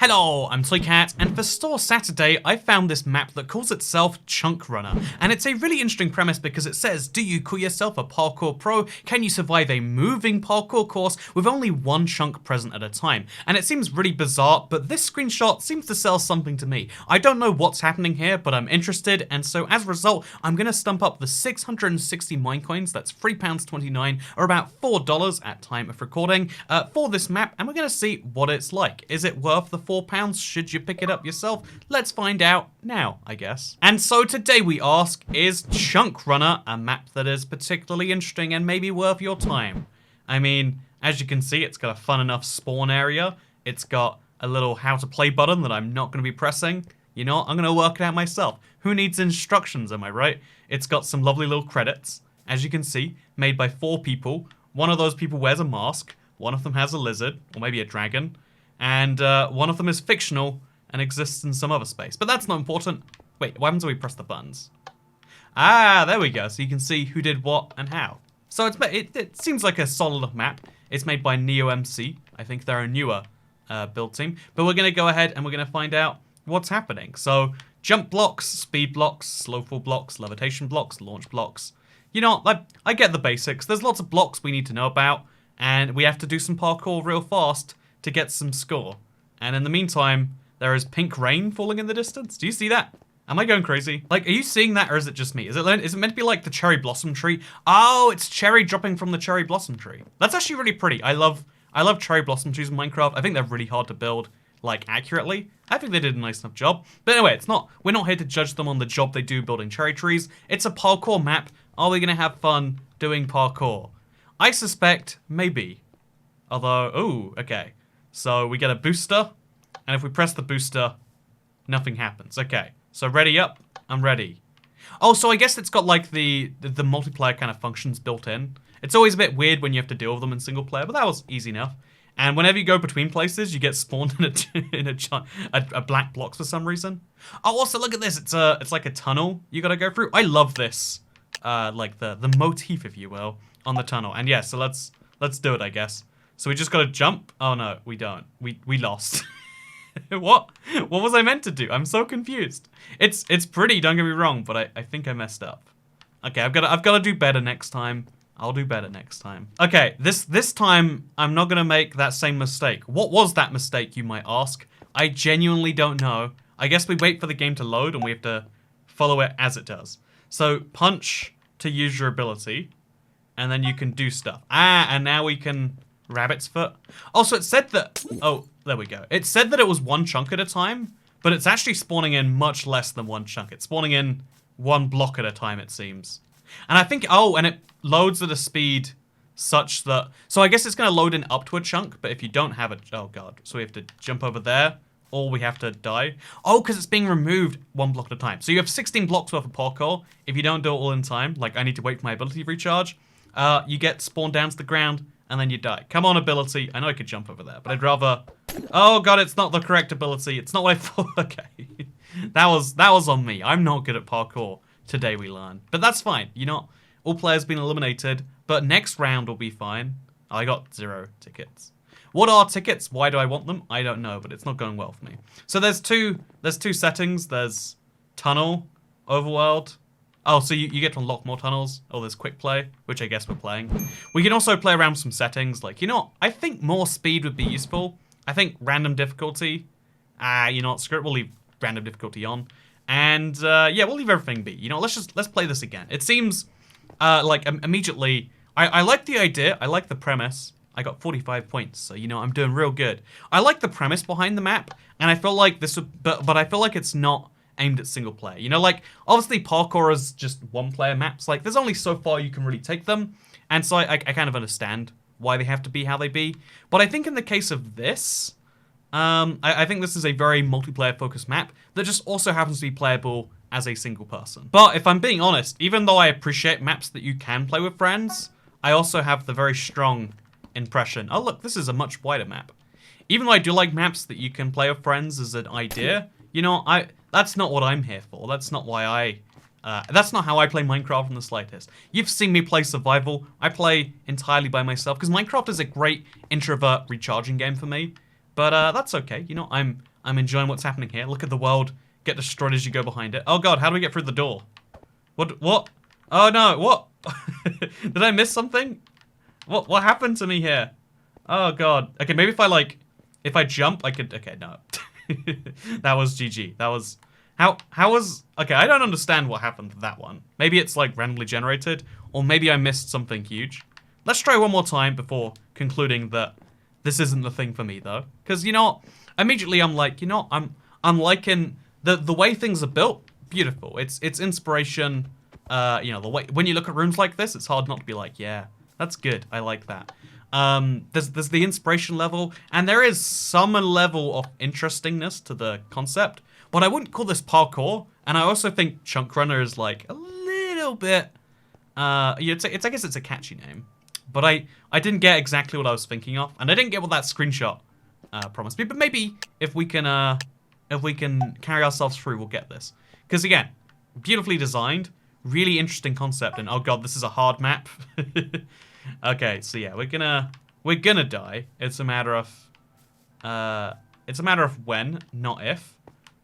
Hello, I'm ToycatA, and for Store Saturday, I found this map that calls itself Chunk Runner. And it's a really interesting premise because it says, do you call yourself a parkour pro? Can you survive a moving parkour course with only one chunk present at a time? And it seems really bizarre, but this screenshot seems to sell something to me. I don't know what's happening here, but I'm interested, and so as a result, I'm gonna stump up the 660 minecoins, that's £3.29, or about $4 at time of recording, for this map, and we're gonna see what it's like. Is it worth the £4? Should you pick it up yourself? Let's find out now, I guess. And so today we ask, is Chunk Runner a map that is particularly interesting and maybe worth your time? I mean, as you can see, it's got a fun enough spawn area. It's got a little how to play button that I'm not going to be pressing. You know what? I'm going to work it out myself. Who needs instructions, am I right? It's got some lovely little credits, as you can see, made by 4 people. One of those people wears a mask. One of them has a lizard, or maybe a dragon. And one of them is fictional and exists in some other space. But that's not important. Wait, what happens when we press the buttons? Ah, there we go. So you can see who did what and how. So it seems like a solid map. It's made by NeoMC. I think they're a newer build team. But we're going to go ahead and we're going to find out what's happening. So jump blocks, speed blocks, slow fall blocks, levitation blocks, launch blocks. You know, I get the basics. There's lots of blocks we need to know about. And we have to do some parkour real fast to get some score. And in the meantime, there is pink rain falling in the distance. Do you see that? Am I going crazy? Like, are you seeing that or is it just me? Is it meant to be like the cherry blossom tree? Oh, it's cherry dropping from the cherry blossom tree. That's actually really pretty. I love cherry blossom trees in Minecraft. I think they're really hard to build, like, accurately. I think they did a nice enough job. But anyway, we're not here to judge them on the job they do building cherry trees. It's a parkour map. Are we gonna have fun doing parkour? I suspect maybe. Although, ooh, okay. So we get a booster, and if we press the booster, nothing happens. Okay, so ready up, I'm ready. Oh, so I guess it's got like the multiplayer kind of functions built in. It's always a bit weird when you have to deal with them in single player, but that was easy enough. And whenever you go between places, you get spawned in a black block for some reason. Oh, also look at this. It's like a tunnel you gotta go through. I love this, like the motif, if you will, on the tunnel. And yeah, so let's do it, I guess. So we just gotta jump? Oh no, we don't. We lost. What? What was I meant to do? I'm so confused. It's pretty, don't get me wrong, but I think I messed up. Okay, I've gotta do better next time. I'll do better next time. Okay, this time I'm not gonna make that same mistake. What was that mistake, you might ask? I genuinely don't know. I guess we wait for the game to load and we have to follow it as it does. So punch to use your ability, and then you can do stuff. Ah, and now we can rabbit's foot. Also, it said that, oh, there we go. It said that it was one chunk at a time, but it's actually spawning in much less than one chunk. It's spawning in one block at a time, it seems. And I think, oh, and it loads at a speed such that, so I guess it's going to load in up to a chunk, but if you don't have it, oh god, so we have to jump over there, or we have to die. Oh, because it's being removed one block at a time. So you have 16 blocks worth of parkour. If you don't do it all in time, like I need to wait for my ability to recharge, you get spawned down to the ground, and then you die. Come on, ability. I know I could jump over there, but I'd rather... Oh god, it's not the correct ability. It's not what I thought. Okay. That was on me. I'm not good at parkour. Today we learn. But that's fine. You know, all players been eliminated, but next round will be fine. I got 0 tickets. What are tickets? Why do I want them? I don't know, but it's not going well for me. So there's two settings. There's tunnel, overworld. Oh, so you get to unlock more tunnels. Oh, there's quick play, which I guess we're playing. We can also play around with some settings. Like, you know, I think more speed would be useful. I think random difficulty. You know what, screw it. We'll leave random difficulty on. And, yeah, we'll leave everything be. You know, let's play this again. It seems, like, immediately... I like the idea. I like the premise. I got 45 points, so, you know, I'm doing real good. I like the premise behind the map, and I feel like this would... But I feel like it's not aimed at single player. You know, like, obviously parkour is just one-player maps. Like, there's only so far you can really take them. And so I kind of understand why they have to be how they be. But I think in the case of this, I think this is a very multiplayer-focused map that just also happens to be playable as a single person. But if I'm being honest, even though I appreciate maps that you can play with friends, I also have the very strong impression. Oh, look, this is a much wider map. Even though I do like maps that you can play with friends as an idea, you know, that's not what I'm here for. That's not why that's not how I play Minecraft in the slightest. You've seen me play survival. I play entirely by myself because Minecraft is a great introvert recharging game for me. But that's okay. You know, I'm I'm enjoying what's happening here. Look at the world get destroyed as you go behind it. Oh god, how do we get through the door? What? Oh no, what? Did I miss something? What happened to me here? Oh god. Okay, maybe if I jump, I could, okay, no. That was GG. That was, how was, okay, I don't understand what happened to that one. Maybe it's like randomly generated, or maybe I missed something huge. Let's try one more time before concluding that this isn't the thing for me though. Because, you know what? Immediately I'm like, you know, I'm liking the way things are built. Beautiful. It's inspiration. You know, the way when you look at rooms like this, it's hard not to be like, yeah, that's good. I like that. There's the inspiration level, and there is some level of interestingness to the concept, but I wouldn't call this parkour. And I also think Chunk Runner is like a little bit. I guess it's a catchy name, but I didn't get exactly what I was thinking of, and I didn't get what that screenshot promised me. But maybe if we can carry ourselves through, we'll get this. Because again, beautifully designed, really interesting concept, and oh god, this is a hard map. Okay, so yeah, we're gonna die. It's a matter of when, not if.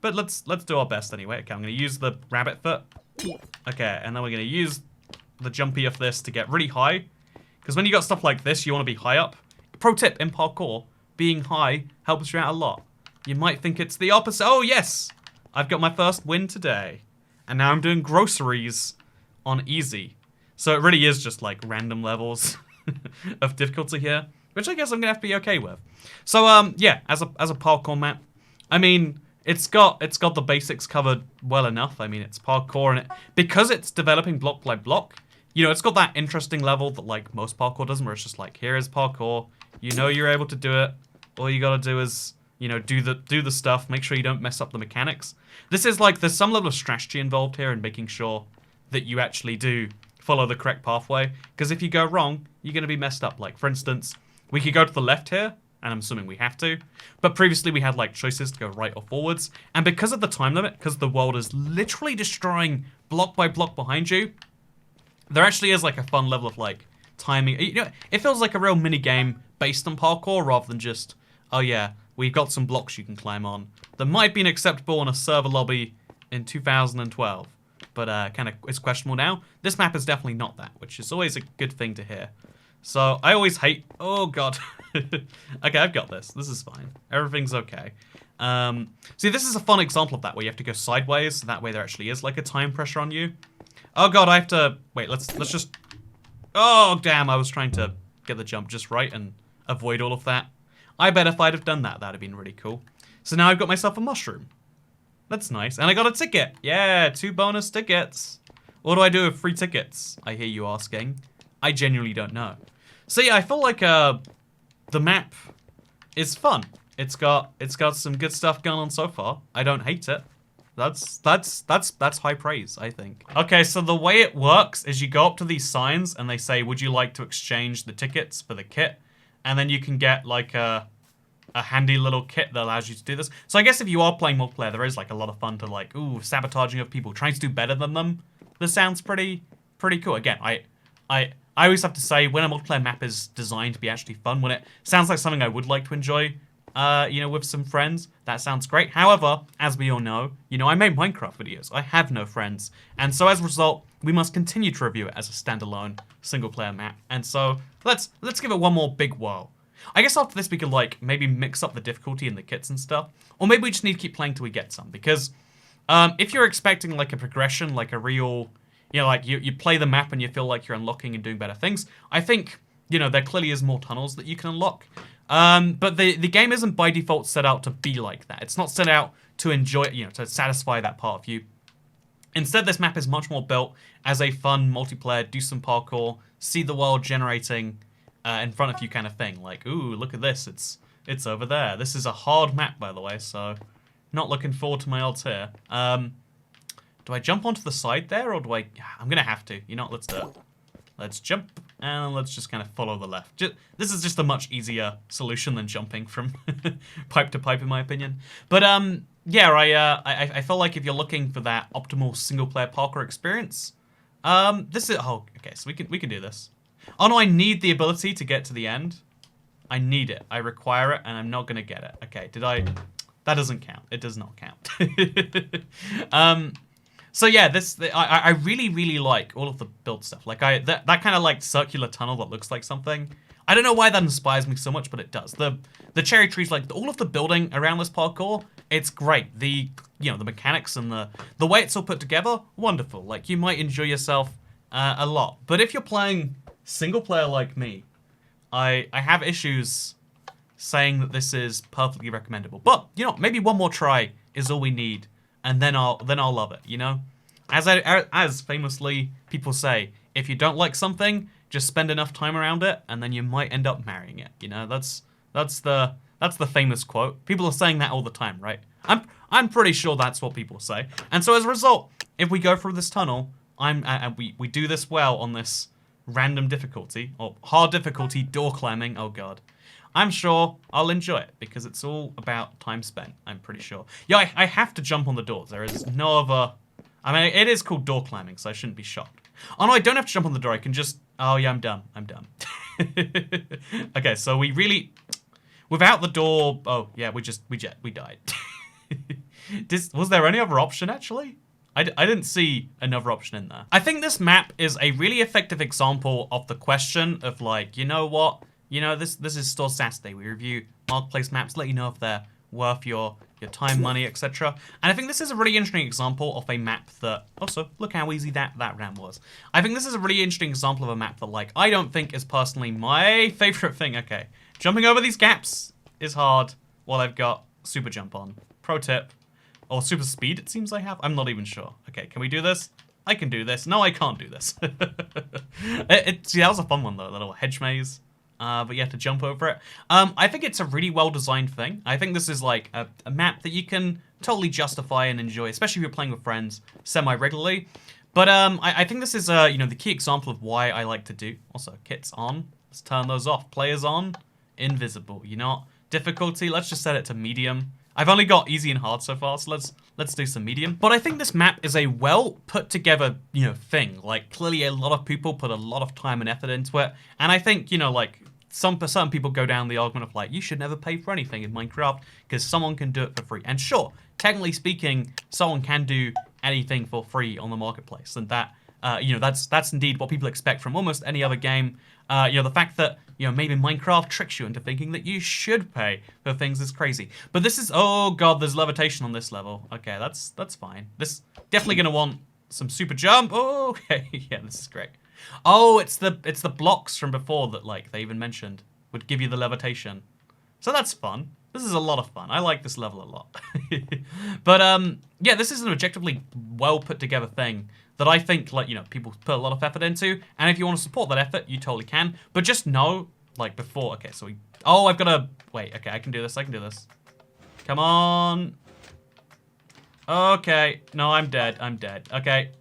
But let's do our best anyway. Okay, I'm gonna use the rabbit foot. Okay, and then we're gonna use the jumpy of this to get really high. Because when you got stuff like this, you want to be high up. Pro tip in parkour, being high helps you out a lot. You might think it's the opposite. Oh yes! I've got my first win today. And now I'm doing groceries on easy. So it really is just like random levels of difficulty here, which I guess I'm gonna have to be okay with. So yeah, as a parkour map, I mean, it's got the basics covered well enough. I mean, it's parkour, and because it's developing block by block, you know, it's got that interesting level that like most parkour doesn't, where it's just like, here is parkour. You know you're able to do it. All you gotta do is, you know, do the stuff. Make sure you don't mess up the mechanics. This is like, there's some level of strategy involved here in making sure that you actually do follow the correct pathway. Because if you go wrong, you're going to be messed up. Like, for instance, we could go to the left here, and I'm assuming we have to. But previously we had like choices to go right or forwards. And because of the time limit, because the world is literally destroying block by block behind you, there actually is like a fun level of like timing. You know, it feels like a real mini game based on parkour rather than just, oh yeah, we've got some blocks you can climb on. That might have been acceptable in a server lobby in 2012. But kind of it's questionable now. This map is definitely not that, which is always a good thing to hear. So I always hate, oh god. Okay, I've got this. This is fine. Everything's okay. See, this is a fun example of that, where you have to go sideways, so that way there actually is like a time pressure on you. Oh god, I have to, wait, let's just, oh damn, I was trying to get the jump just right and avoid all of that. I bet if I'd have done that, that'd have been really cool. So now I've got myself a mushroom. That's nice. And I got a ticket. Yeah, 2 bonus tickets. What do I do with 3 tickets? I hear you asking. I genuinely don't know. So yeah, I feel like the map is fun. It's got some good stuff going on so far. I don't hate it. That's high praise, I think. Okay, so the way it works is you go up to these signs and they say, would you like to exchange the tickets for the kit? And then you can get like a handy little kit that allows you to do this. So I guess if you are playing multiplayer, there is like a lot of fun to like, ooh, sabotaging of people, trying to do better than them. This sounds pretty cool. Again, I always have to say, when a multiplayer map is designed to be actually fun, when it sounds like something I would like to enjoy, you know, with some friends, that sounds great. However, as we all know, you know, I make Minecraft videos. I have no friends. And so as a result, we must continue to review it as a standalone single player map. And so let's give it one more big whirl. I guess after this we could like maybe mix up the difficulty in the kits and stuff. Or maybe we just need to keep playing till we get some. Because if you're expecting like a progression, like a real, you know, like you play the map and you feel like you're unlocking and doing better things, I think, you know, there clearly is more tunnels that you can unlock. But the game isn't by default set out to be like that. It's not set out to enjoy, you know, to satisfy that part of you. Instead, this map is much more built as a fun multiplayer, do some parkour, see the world generating in front of you kind of thing. Like, ooh, look at this. It's over there. This is a hard map, by the way, so not looking forward to my odds here. Do I jump onto the side there, or do I... I'm going to have to. You know what? Let's do it. Let's jump, and let's just kind of follow the left. This is just a much easier solution than jumping from pipe to pipe, in my opinion. But, yeah, I feel like if you're looking for that optimal single-player parkour experience, this is... Oh, okay, so we can do this. Oh, no, I need the ability to get to the end. I need it. I require it, and I'm not going to get it. Okay, did I... That doesn't count. It does not count. So yeah, I really, really like all of the build stuff. Like that kind of like circular tunnel that looks like something. I don't know why that inspires me so much, but it does. The cherry trees, like all of the building around this parkour, it's great. The mechanics and the way it's all put together, wonderful. Like you might enjoy yourself a lot. But if you're playing single player like me, I have issues saying that this is perfectly recommendable. But maybe one more try is all we need, and then I'll love it. As famously people say, if you don't like something, just spend enough time around it, and then you might end up marrying it. That's the famous quote. People are saying that all the time, right? I'm pretty sure that's what people say. And so as a result, if we go through this tunnel, we do this well on this random difficulty or hard difficulty door climbing. Oh god. I'm sure I'll enjoy it because it's all about time spent, I'm pretty sure. Yeah, I have to jump on the doors. There is no other... I mean, it is called door climbing, so I shouldn't be shocked. Oh no, I don't have to jump on the door. I can just... Oh yeah, I'm done. Okay, so we really... Without the door... Oh yeah, we died. Was there any other option, actually? I didn't see another option in there. I think this map is a really effective example of the question of like, you know what? This is Store Saturday. We review marketplace maps, let you know if they're worth your time, money, etc. And I think this is a really interesting example of a map that... Also, look how easy that round was. I think this is a really interesting example of a map that, like, I don't think is personally my favorite thing. Okay, jumping over these gaps is hard while I've got super jump on. Pro tip. Or super speed, it seems I have. I'm not even sure. Okay, can we do this? I can do this. No, I can't do this. See, that was a fun one, though. That little hedge maze. But you have to jump over it. I think it's a really well-designed thing. I think this is like a map that you can totally justify and enjoy, especially if you're playing with friends semi-regularly. But I think this is the key example of why I like to do. Also, kits on. Let's turn those off. Players on. Invisible. Difficulty. Let's just set it to medium. I've only got easy and hard so far, so let's do some medium. But I think this map is a well put together, thing. Like clearly a lot of people put a lot of time and effort into it. And I think, like some people go down the argument of like, you should never pay for anything in Minecraft because someone can do it for free. And sure, technically speaking, someone can do anything for free on the marketplace. And that, that's indeed what people expect from almost any other game. The fact that, maybe Minecraft tricks you into thinking that you should pay for things is crazy. But this is, oh god, there's levitation on this level. Okay, that's fine. This definitely gonna want some super jump. Oh, okay, yeah, this is great. Oh, it's the blocks from before that, like, they even mentioned would give you the levitation. So that's fun. This is a lot of fun. I like this level a lot. But, yeah, this is an objectively well put together thing that I think, like, people put a lot of effort into. And if you want to support that effort, you totally can. But just know, like, before... Okay, so oh, I've got to... Wait, okay, I can do this. Come on. Okay. No, I'm dead. Okay.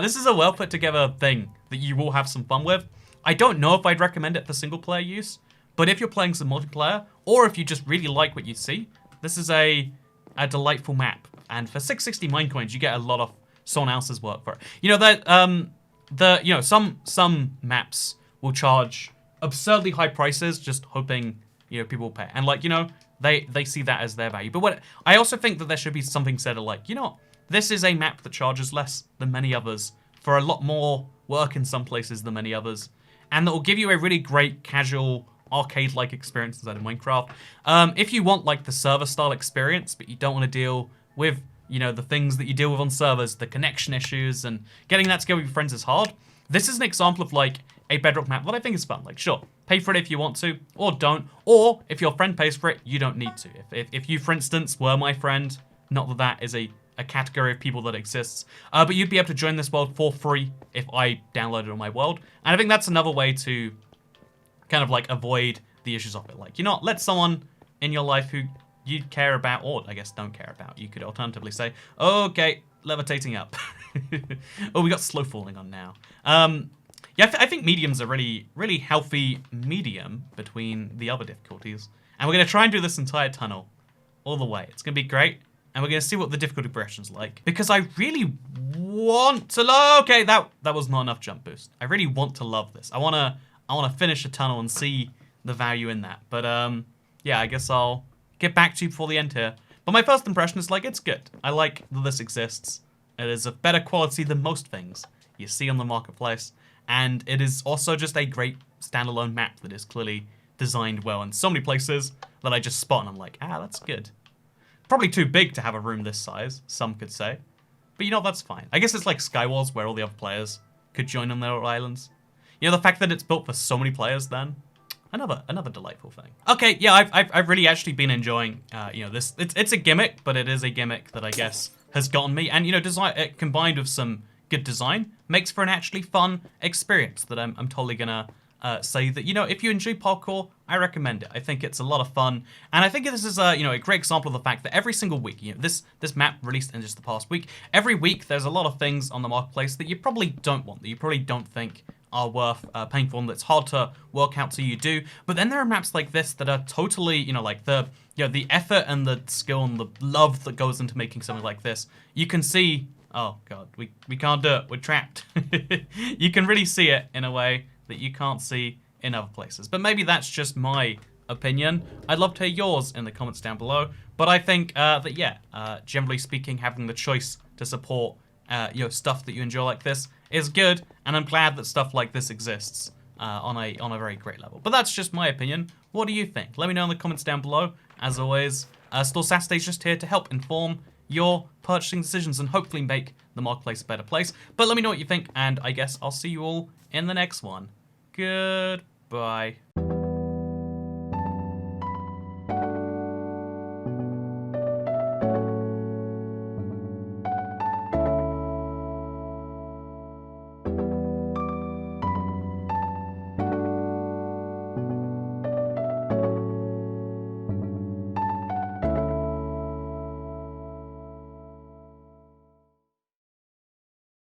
This is a well put together thing that you will have some fun with. I don't know if I'd recommend it for single player use. But if you're playing some multiplayer, or if you just really like what you see, this is a delightful map. And for 660 Minecoins, you get a lot of someone else's work for it. Some maps will charge absurdly high prices, just hoping people will pay. And they see that as their value. But I also think that there should be something said of like, this is a map that charges less than many others for a lot more work in some places than many others, and that will give you a really great casual arcade-like experience inside of Minecraft. If you want like the server-style experience, but you don't want to deal with the things that you deal with on servers, the connection issues, and getting that together with your friends is hard. This is an example of like a Bedrock map that I think is fun. Like, sure, pay for it if you want to, or don't. Or if your friend pays for it, you don't need to. If you, for instance, were my friend, not that that is a category of people that exists, but you'd be able to join this world for free if I downloaded it on my world. And I think that's another way to kind of like avoid the issues of it. Like, let someone in your life who you care about, or I guess don't care about. You could alternatively say, okay, levitating up. Oh, we got slow falling on now. Yeah, I think medium's a really, really healthy medium between the other difficulties. And we're going to try and do this entire tunnel all the way. It's going to be great. And we're going to see what the difficulty progression's like. Because I really want to love... Okay, that was not enough jump boost. I really want to love this. I want to finish a tunnel and see the value in that. But yeah, I guess I'll get back to you before the end here. But my first impression is like, it's good. I like that this exists. It is of better quality than most things you see on the marketplace. And it is also just a great standalone map that is clearly designed well in so many places that I just spot and I'm like, ah, that's good. Probably too big to have a room this size, some could say. But you know, that's fine. I guess it's like Skywars where all the other players could join on their islands. You know, the fact that it's built for so many players then, another delightful thing. Okay, yeah, I've really actually been enjoying, you know, this. It's a gimmick, but it is a gimmick that I guess has gotten me. And, you know, design it combined with some good design makes for an actually fun experience that I'm totally gonna say that, you know, if you enjoy parkour, I recommend it. I think it's a lot of fun, and I think this is you know, a great example of the fact that every single week, you know, this map released in just the past week, every week there's a lot of things on the marketplace that you probably don't want, that you probably don't think are worth paying for, and that's hard to work out till you do. But then there are maps like this that are totally, you know, like the effort and the skill and the love that goes into making something like this. You can see, oh god, we can't do it, we're trapped. You can really see it in a way that you can't see in other places. But maybe that's just my opinion. I'd love to hear yours in the comments down below. But I think that, yeah, generally speaking, having the choice to support you know, stuff that you enjoy like this is good, and I'm glad that stuff like this exists on a very great level. But that's just my opinion. What do you think? Let me know in the comments down below. As always, Store Saturday's just here to help inform your purchasing decisions and hopefully make the marketplace a better place. But let me know what you think, and I guess I'll see you all in the next one. Goodbye.